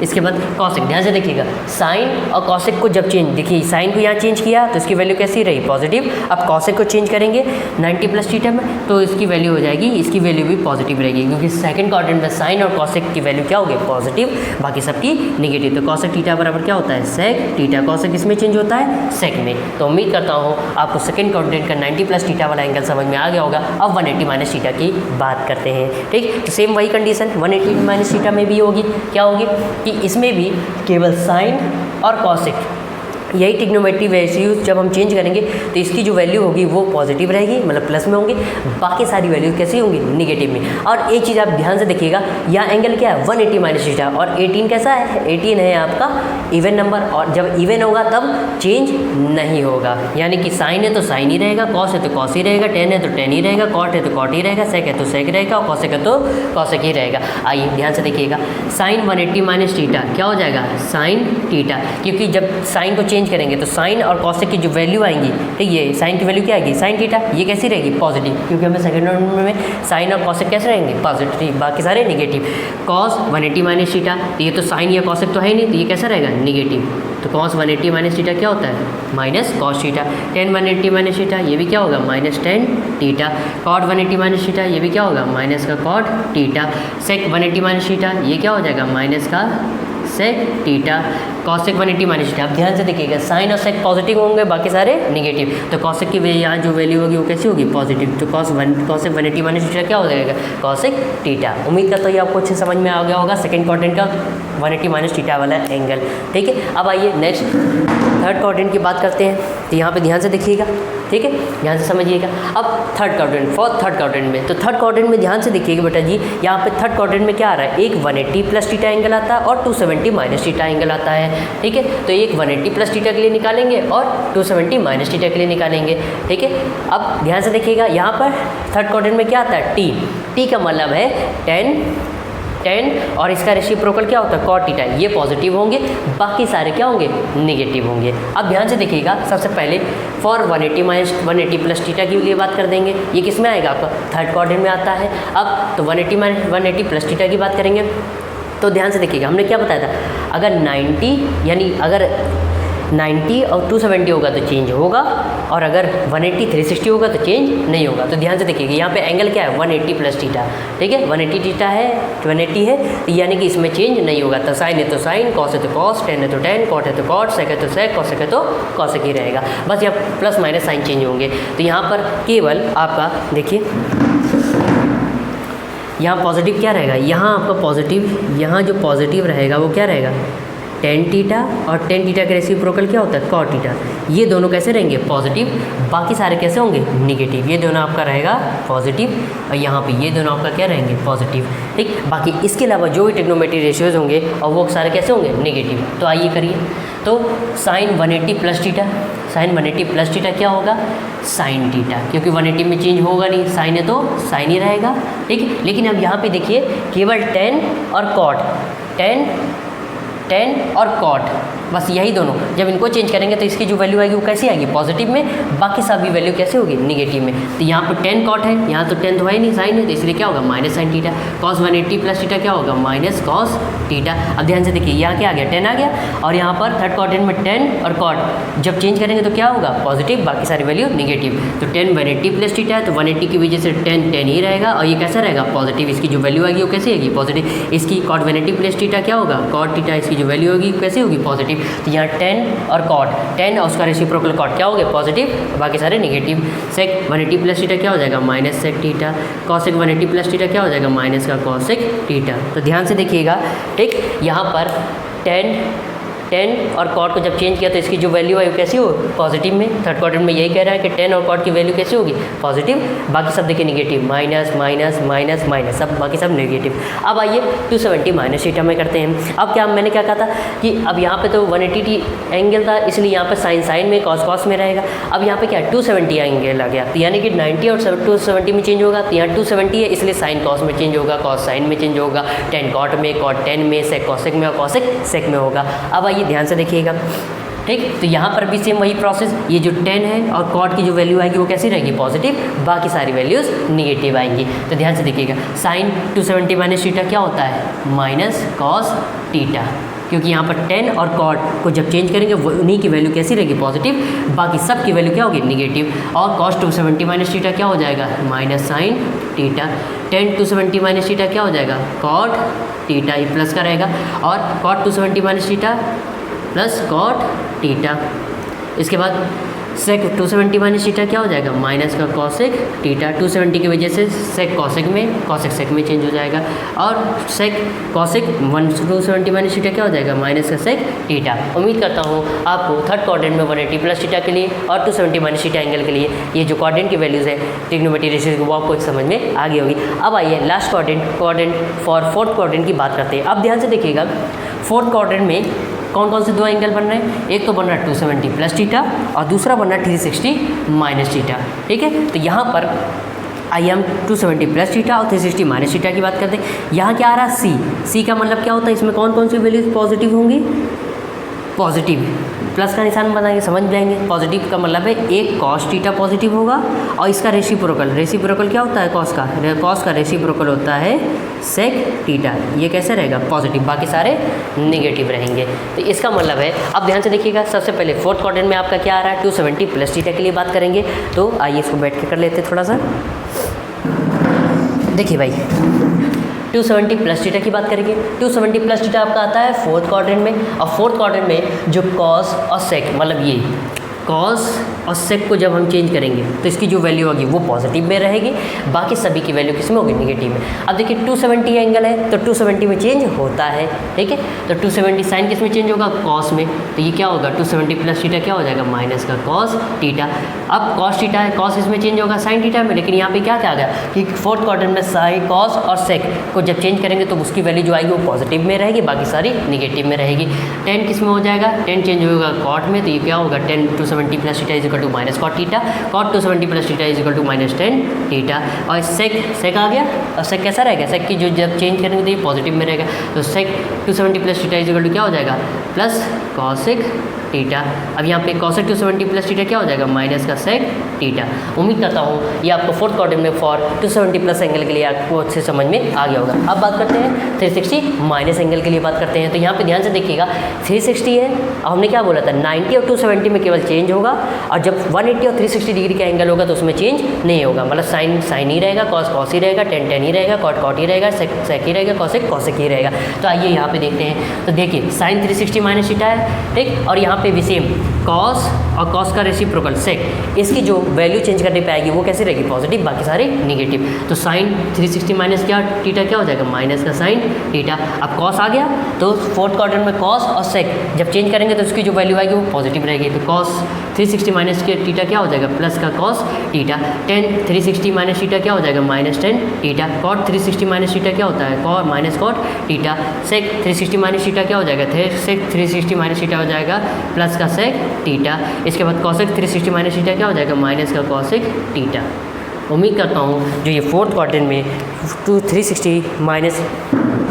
इसके बाद कॉसेक, ध्यान से देखिएगा, साइन और कॉसेक को जब चेंज, देखिए साइन को यहाँ चेंज किया तो इसकी वैल्यू कैसी रही, पॉजिटिव। अब कॉसेक को चेंज करेंगे 90 प्लस थीटा में तो इसकी वैल्यू हो जाएगी, इसकी वैल्यू भी पॉजिटिव रहेगी, क्योंकि सेकंड क्वाड्रेंट में साइन और कॉसेक की वैल्यू क्या होगी, पॉजिटिव, बाकी सबकी निगेटिव। तो कॉसेक थीटा बराबर क्या होता है, सेक थीटा। कॉसेक इसमें चेंज होता है सेक में। तो उम्मीद करता हूँ आपको सेकंड क्वाड्रेंट का 90 प्लस थीटा वाला एंगल समझ में आ गया होगा। अब 180 माइनस थीटा की बात करते हैं, ठीक। तो सेम वही कंडीशन 180 माइनस थीटा में भी होगी, क्या होगी कि इसमें भी केवल साइन और कॉसेक यही ट्रिग्नोमेट्रिक वैल्यूज जब हम चेंज करेंगे तो इसकी जो वैल्यू होगी वो पॉजिटिव रहेगी, मतलब प्लस में होंगी, बाकी सारी वैल्यूज कैसी होंगी, निगेटिव में। और एक चीज़ आप ध्यान से देखिएगा, यहाँ एंगल क्या है, 180 माइनस थीटा, और 18 कैसा है, 18 है आपका इवन नंबर, और जब इवन होगा तब चेंज नहीं होगा, यानी कि साइन है तो साइन ही रहेगा, कॉस है तो कॉस ही रहेगा, टेन है तो टेन ही रहेगा, कॉट है तो कॉट ही रहेगा, सेक है तो सेक रहेगा, और कॉसेक है तो कॉसेक ही रहेगा। आइए ध्यान से देखिएगा, साइन 180 माइनस थीटा क्या हो जाएगा, साइन थीटा, क्योंकि जब साइन को चेंज करेंगे तो साइन और कॉसेक की जो वैल्यू आएंगी, ठीक, ये साइन की वैल्यू क्या आएगी, साइन थीटा, ये कैसी रहेगी, पॉजिटिव, क्योंकि हमें सेकंड नंबर में साइन और कॉसेक कैसे रहेंगे, पॉजिटिव, बाकी सारे निगेटिव। कॉस 180 माइनस थीटा, तो ये तो साइन या कॉसेक तो है ही नहीं, तो ये कैसा रहेगा, निगेटिव। तो कॉस 180 माइनस थीटा क्या होता है, minus cos theta. Tan 180 minus theta ये भी क्या होगा, minus 10 theta. Cot 180 minus theta ये भी क्या होगा, माइनस का cot theta. Sec 180 minus theta ये क्या हो जाएगा, माइनस का sec theta. Cosec 180 minus theta, अब ध्यान से देखिएगा, साइन और सेक पॉजिटिव होंगे, बाकी सारे निगेटिव। तो कॉसेक की यहाँ जो वैल्यू होगी वो कैसी होगी, पॉजिटिव। तो कॉसेक 180 माइनस थीटा क्या हो जाएगा, कॉसेक थीटा। उम्मीद करता हूँ ये आपको अच्छे समझ में आ गया होगा सेकंड क्वाड्रेंट का 180 माइनस थीटा वाला एंगल, ठीक है। अब आइए नेक्स्ट थर्ड क्वाड्रेंट की बात करते हैं। तो यहाँ पे ध्यान से देखिएगा, ठीक है, ध्यान से समझिएगा। अब third quadrant, fourth third quadrant में, तो थर्ड क्वाड्रेंट में ध्यान से देखिएगा बेटा जी, यहाँ पे थर्ड क्वाड्रेंट में क्या आ रहा है, एक 180 प्लस थीटा एंगल आता है और 270 माइनस थीटा एंगल आता है, ठीक है। तो एक 180 प्लस थीटा के लिए निकालेंगे और 270 माइनस थीटा के लिए निकालेंगे, ठीक है। अब ध्यान से देखिएगा, यहाँ पर थर्ड क्वाड्रेंट में क्या आता है, टी का मतलब है 10 और इसका रेसिप्रोकल क्या होता है, कॉट थीटा, ये पॉजिटिव होंगे, बाकी सारे क्या होंगे, नेगेटिव होंगे। अब ध्यान से देखिएगा, सबसे पहले फॉर 180 प्लस थीटा की लिए बात कर देंगे, ये किस में आएगा, आपका थर्ड क्वाड्रेंट में आता है। अब तो 180 प्लस थीटा की बात करेंगे, तो ध्यान से देखिएगा, हमने क्या बताया था, अगर 90 यानी अगर 90 और 270 होगा तो चेंज होगा, और अगर 180 360 होगा तो चेंज नहीं होगा। तो ध्यान से देखिएगा यहाँ पे एंगल क्या है 180 प्लस थीटा, ठीक है 180 थीटा है 180 है, यानी कि इसमें चेंज नहीं होगा। तो साइन है तो साइन, कॉस है तो कॉस, टेन है तो टेन, कॉट है तो कॉट, सेक है तो सेक, कॉसेक है तो कॉसेक ही रहेगा। बस यहाँ प्लस माइनस साइन चेंज होंगे। तो यहाँ पर केवल आपका देखिए यहाँ पॉजिटिव क्या रहेगा, यहाँ आपका पॉजिटिव, यहाँ जो पॉजिटिव रहेगा वो क्या रहेगा टेन थीटा, और टेन थीटा का रेसिप्रोकल क्या होता है कॉट थीटा। ये दोनों कैसे रहेंगे पॉजिटिव, बाकी सारे कैसे होंगे निगेटिव। ये दोनों आपका रहेगा पॉजिटिव और यहाँ पे ये दोनों आपका क्या रहेंगे पॉजिटिव, ठीक। बाकी इसके अलावा जो भी ट्रिग्नोमेट्री रेशियोज होंगे और वो सारे कैसे होंगे निगेटिव। तो आइए करिए, तो sine 180 plus theta, sine 180 plus theta क्या होगा साइन थीटा, क्योंकि 180 में चेंज होगा नहीं, साइन है तो साइन ही रहेगा, ठीक। लेकिन अब यहाँ पे देखिए केवल टेन और कॉट, टेन और कॉट, बस यही दोनों, जब इनको चेंज करेंगे तो इसकी जो वैल्यू आएगी वो कैसी आएगी पॉजिटिव में, बाकी सभी वैल्यू कैसे होगी निगेटिव में। तो यहाँ पर टेन कॉट है, यहाँ तो टेन तो है ही नहीं साइन है, तो इसलिए क्या होगा minus sine theta. Cos 180 plus theta क्या होगा माइनस कॉस थीटा। अब ध्यान से देखिए यहाँ क्या आ गया टेन आ गया, और यहाँ पर थर्ड क्वाड्रेंट में टेन और कॉट जब चेंज करेंगे तो क्या होगा पॉजिटिव, बाकी सारी वैल्यू निगेटिव। तो टेन 180 प्लस थीटा है तो 180 की वजह से टेन टेन ही रहेगा, और ये कैसा रहेगा पॉजिटिव, इसकी जो वैल्यू आएगी वो कैसी आएगी पॉजिटिव। इसकी कॉट 180 प्लस थीटा क्या होगा कॉट थीटा, इसकी जो वैल्यू होगी कैसे होगी पॉजिटिव। तो यहाँ टेन और कॉट, टेन और उसका रेसिप्रोकल कॉट क्या हो गया पॉजिटिव, बाकी सारे नेगेटिव। सेक 180 प्लस थीटा क्या हो जाएगा minus sec theta, cosec 180 plus theta क्या हो जाएगा माइनस का कॉसेक थीटा। तो ध्यान से देखिएगा, ठीक। यहाँ पर टेन और कॉट को जब चेंज किया तो इसकी जो वैल्यू है वो कैसी हो पॉजिटिव में। थर्ड क्वाड्रेंट में यही कह रहा है कि टेन और कॉट की वैल्यू कैसी होगी पॉजिटिव, बाकी सब देखिए negative, minus minus minus minus, सब बाकी सब नेगेटिव। अब आइए 270 माइनस थीटा में करते हैं। अब क्या मैंने क्या कहा था कि अब यहाँ पे तो 180 एंगल था, इसलिए यहाँ पर साइन साइन में कॉस कॉस में रहेगा। अब यहाँ पे क्या 270 एंगल आ गया, तो यानी कि 90 और 270 में चेंज होगा। तो यहाँ 270 है इसलिए साइन कॉस में चेंज होगा, कॉस साइन में चेंज होगा, टेन कॉट में, कॉट टेन में, सेक कॉसेक में और कॉसेक सेक में होगा। अब आइए ध्यान से देखिएगा, ठीक। तो यहाँ पर भी सेम वही प्रोसेस, ये जो टेन है और कॉट की जो वैल्यू आएगी वो कैसी रहेगी पॉजिटिव, बाकी सारी वैल्यूज़ निगेटिव आएंगी। तो ध्यान से देखिएगा साइन 270 माइनस थीटा क्या होता है माइनस कॉस थीटा, क्योंकि यहाँ पर टेन और कॉट को जब चेंज करेंगे वो उन्हीं की वैल्यू कैसी रहेगी पॉजिटिव, बाकी सब की वैल्यू क्या होगी निगेटिव। और कॉस 270 माइनस थीटा क्या हो जाएगा minus sine theta, ten 270 minus theta क्या हो जाएगा कॉट थीटा, ये प्लस का रहेगा, और cot 270 minus theta plus cot theta. इसके बाद सेक 270 माइनस थीटा क्या हो जाएगा माइनस का कॉसेक थीटा, 270 की वजह से सेक कॉसेक में, कॉसेक सेक में चेंज हो जाएगा, और सेक कॉसेक 270 माइनस थीटा क्या हो जाएगा माइनस का सेक थीटा। उम्मीद करता हूँ आपको थर्ड क्वाड्रेंट में 180 प्लस थीटा के लिए और 270 माइनस थीटा एंगल के लिए ये जो क्वाड्रेंट की वैल्यूज़ है ट्रिग्नोमेट्री रेशियोज वो आपको समझ में आ गई होगी। अब आइए last quadrant for fourth quadrant की बात करते हैं। अब ध्यान से देखिएगा फोर्थ क्वाड्रेंट में कौन कौन से दो एंगल बन रहे हैं, एक तो बन रहा है 270 प्लस थीटा और दूसरा बन रहा है 360 माइनस थीटा, ठीक है। तो यहाँ पर आइए हम 270 प्लस थीटा और 360 माइनस थीटा की बात करते हैं। यहाँ क्या आ रहा है सी का मतलब क्या होता है, इसमें कौन कौन सी वैल्यूज पॉजिटिव होंगी, पॉजिटिव प्लस का निशान बनाएंगे समझ जाएंगे। पॉजिटिव का मतलब है एक कॉस थीटा पॉजिटिव होगा और इसका रेसिप्रोकल क्या होता है कॉस का रेसिप्रोकल होता है सेक थीटा, ये कैसे रहेगा पॉजिटिव, बाकी सारे नेगेटिव रहेंगे। तो इसका मतलब है, अब ध्यान से देखिएगा, सबसे पहले फोर्थ क्वाड्रेंट में आपका क्या आ रहा है 270 प्लस थीटा के लिए बात करेंगे। तो आइए इसको बैठ के कर लेते हैं थोड़ा सा। देखिए भाई 270 प्लस थीटा की बात करेंगे। 270 प्लस थीटा आपका आता है फोर्थ क्वाड्रेंट में, और फोर्थ क्वाड्रेंट में जो कॉस और सेक मतलब ये कॉस और सेक को जब हम चेंज करेंगे तो इसकी जो वैल्यू होगी वो पॉजिटिव में रहेगी, बाकी सभी की वैल्यू किस में होगी निगेटिव में। अब देखिए 270 एंगल है तो 270 में चेंज होता है, ठीक है। तो 270 साइन किस में चेंज होगा कॉस में, तो ये क्या होगा 270 प्लस थीटा क्या हो जाएगा माइनस का कॉस थीटा। अब कॉस थीटा है, कॉस इसमें चेंज होगा साइन थीटा में, लेकिन यहाँ पे क्या आ गया कि फोर्थ क्वाड्रेंट में साइन कॉस और सेक को जब चेंज करेंगे तो उसकी वैल्यू जो आएगी वो पॉजिटिव में रहेगी, बाकी सारी निगेटिव में रहेगी। 10 किस में हो जाएगा, 10 चेंज होगा कॉट में, तो ये क्या होगा 10 270 plus theta is equal to minus cot theta, cot 270 plus theta is equal to minus 10 theta. और सेक आ गया, और सेक कैसा रहेगा, सेक की जो जब चेंज करेंगे तो ये पॉजिटिव में रहेगा, तो sec 270 plus theta is equal to क्या हो जाएगा प्लस कॉसेक थीटा। अब यहाँ पे कॉसेक 270 प्लस थीटा क्या हो जाएगा, माइनस का सेक थीटा। उम्मीद करता हूँ ये आपको फोर्थ क्वाड्रेंट में फॉर 270 प्लस एंगल के लिए आपको अच्छे समझ में आ गया होगा। अब बात करते हैं 360 माइनस एंगल के लिए बात करते हैं। तो यहाँ पे ध्यान से देखिएगा 360 है, अब हमने क्या बोला था 90 और 270 में केवल चेंज होगा, और जब 180 और 360 डिग्री का एंगल होगा तो उसमें चेंज नहीं होगा, मतलब साइन साइन ही रहेगा, कॉस कॉस ही रहेगा, टेन टेन ही रहेगा, कॉट कॉट ही रहेगा, सेक सेक ही रहेगा, कॉसेक कॉसेक ही रहेगा। तो आइए यहाँ पे देखते हैं। तो देखिए साइन 360 माइनस थीटा है, ठीक, और यहाँ पे भी सेम कॉस और कॉस का रेसिप्रोकल सेक, इसकी जो वैल्यू चेंज करने पे आएगी वो कैसे रहेगी, पॉजिटिव, बाकी सारे निगेटिव। तो साइन 360 माइनस क्या थीटा क्या हो जाएगा, माइनस का साइन थीटा। अब कॉस आ गया तो फोर्थ क्वाड्रेंट में कॉस और सेक जब चेंज करेंगे तो उसकी जो वैल्यू आएगी वो पॉजिटिव रहेगी। तो कॉस 360 माइनस के थीटा क्या हो जाएगा, प्लस का cos theta. Tan 360 minus theta क्या हो जाएगा, minus tan theta. Cot 360 minus theta क्या होता है, cot minus cot theta. Sec 360 minus theta क्या हो जाएगा, सेक 360 माइनस थीटा हो जाएगा प्लस का सेक थीटा। इसके बाद कॉसेक 360 माइनस थीटा क्या हो जाएगा, माइनस का कॉसेक थीटा। उम्मीद करता हूँ जो ये फोर्थ क्वाड्रेंट में 360 माइनस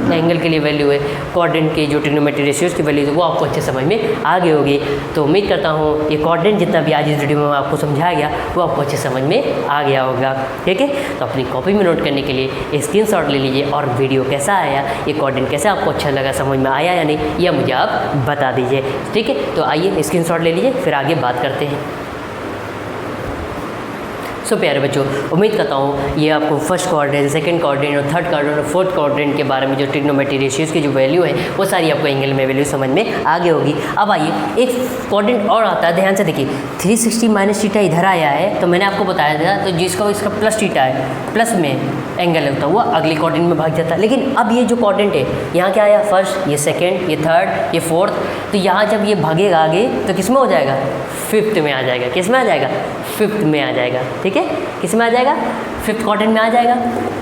एंगल के लिए वैल्यू है, क्वाड्रेंट के जो ट्रिग्नोमेट्री रेशियोज़ की वैल्यू है वो आपको अच्छे समझ में आ गई होगी। तो उम्मीद करता हूँ ये क्वाड्रेंट जितना भी आज इस वीडियो में आपको समझाया गया वो आपको अच्छे समझ में आ गया होगा, ठीक है। तो अपनी कॉपी में नोट करने के लिए स्क्रीनशॉट ले लीजिए, और वीडियो कैसा आया, ये क्वाड्रेंट कैसे आपको अच्छा लगा, समझ में आया या नहीं, यह मुझे आप बता दीजिए, ठीक है। तो आइए स्क्रीनशॉट ले लीजिए, फिर आगे बात करते हैं। सो प्यारे बच्चों, उम्मीद करता हूँ ये आपको फर्स्ट क्वाड्रेंट, सेकंड क्वाड्रेंट और थर्ड क्वाड्रेंट और फोर्थ क्वाड्रेंट के बारे में जो ट्रिग्नोमेट्री रेशियोज़ की जो वैल्यू है वो सारी आपको एंगल में वैल्यू समझ में आ गई होगी। अब आइए एक क्वाड्रेंट और आता है, ध्यान से देखिए 360 माइनस थीटा इधर आया है, तो मैंने आपको बताया था तो जिसका इसका प्लस थीटा है, प्लस में एंगल होता है वो अगले क्वाड्रेंट में भाग जाता है। लेकिन अब ये जो क्वाड्रेंट है यहाँ क्या आया, फर्स्ट, ये सेकेंड, ये थर्ड, ये फोर्थ, तो यहाँ जब ये भागेगा आगे तो किस में हो जाएगा, फिफ्थ में आ जाएगा। किस में आ जाएगा, फिफ्थ में आ जाएगा, ठीक है। किस में आ जाएगा, फिफ्थ क्वाड्रेंट में आ जाएगा।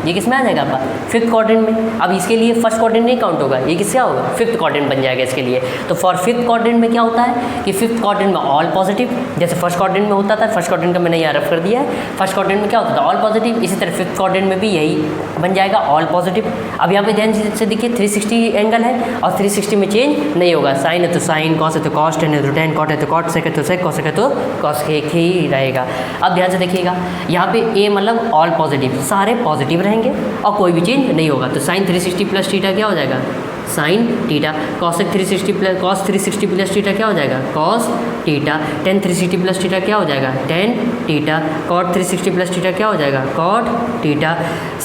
ये किस में आ जाएगा आपका, फिफ्थ क्वाड्रेंट में। अब इसके लिए फर्स्ट क्वाड्रेंट नहीं काउंट होगा, ये किसका होगा, फिफ्थ क्वाड्रेंट बन जाएगा इसके लिए। तो फॉर फिफ्थ क्वाड्रेंट में क्या होता है कि फिफ्थ क्वाड्रेंट में ऑल पॉजिटिव, जैसे फर्स्ट क्वाड्रेंट में होता था, फर्स्ट क्वाड्रेंट का मैंने यहाँ रफ कर दिया है। फर्स्ट क्वाड्रेंट में क्या होता था, ऑल पॉजिटिव, इसी तरह फिफ्थ क्वाड्रेंट में भी यही बन जाएगा, ऑल पॉजिटिव। अब यहाँ पे ध्यान से देखिए 360 एंगल है और 360 में चेंज नहीं होगा, साइन है तो साइन, कॉस है तो कॉस, टेन है तो टेन, कॉट है तो कॉट, सेक है तो सेक, कॉसेक है तो कॉसेक ही रहेगा। अब ध्यान से देखिएगा यहाँ पे ए मतलब ऑल पॉजिटिव, सारे पॉजिटिव रहेंगे और कोई भी चेंज नहीं होगा। तो साइन 360 प्लस थीटा क्या हो जाएगा, sine theta. Cosec 360 plus cos 360 plus theta क्या हो जाएगा, cos theta. Tan 360 plus theta क्या हो जाएगा, tan theta. Cot 360 plus theta क्या हो जाएगा, cot theta.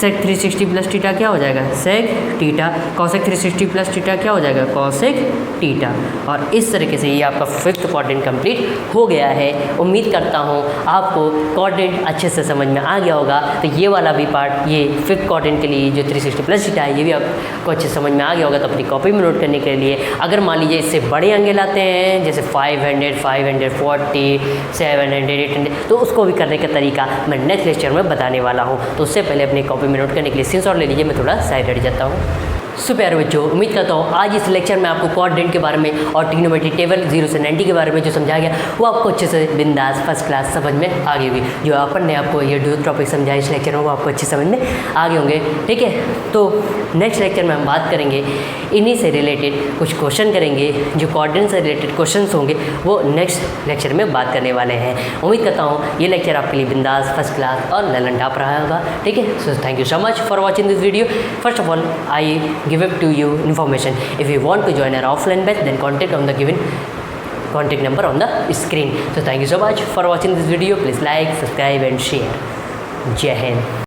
Sec 360 plus theta क्या हो जाएगा, sec theta. Cosec 360 plus theta क्या हो जाएगा, कॉसेक थीटा। और इस तरीके से ये आपका फिफ्थ क्वाड्रेंट कंप्लीट हो गया है। उम्मीद करता हूँ आपको क्वाड्रेंट अच्छे से समझ में आ गया होगा। तो ये वाला भी पार्ट, ये फिफ्थ क्वाड्रेंट के लिए जो 360 प्लस थीटा है ये भी आपको अच्छे समझ में आ गया होगा। तो अपनी कॉपी में नोट करने के लिए अगर मान लीजिए इससे बड़े एंगल आते हैं जैसे 500, 540, 700, 800, तो उसको भी करने का तरीका मैं नेक्स्ट लेक्चर में बताने वाला हूँ। तो उससे पहले अपनी कॉपी में नोट करने के लिए स्क्रीनशॉट ले लीजिए, मैं थोड़ा साइड हट जाता हूँ। सो प्यारे बच्चों, उम्मीद करता हूँ आज इस लेक्चर में आपको क्वाड्रेंट के बारे में और ट्रिग्नोमेट्री टेबल 0 से 90 के बारे में जो समझाया गया वो आपको अच्छे से बिंदास फर्स्ट क्लास समझ में आ गई होगी। जो अपन ने आपको ये जो टॉपिक समझाया इस लेक्चर में वो आपको अच्छे समझ में आ गए होंगे, ठीक है। तो नेक्स्ट लेक्चर में हम बात करेंगे इन्हीं से रिलेटेड कुछ क्वेश्चन करेंगे, जो क्वाड्रेंट से रिलेटेड क्वेश्चन होंगे वो नेक्स्ट लेक्चर में बात करने वाले हैं। उम्मीद करता हूँ ये लेक्चर आपके लिए बिंदास फर्स्ट क्लास और ललन टॉप रहा होगा, ठीक है। So thank you so much for watching this video. First of all I give it to you information. If you want to join our offline batch, then contact on the given contact number on the screen. So thank you so much for watching this video. Please like, subscribe and share. Jai Hind.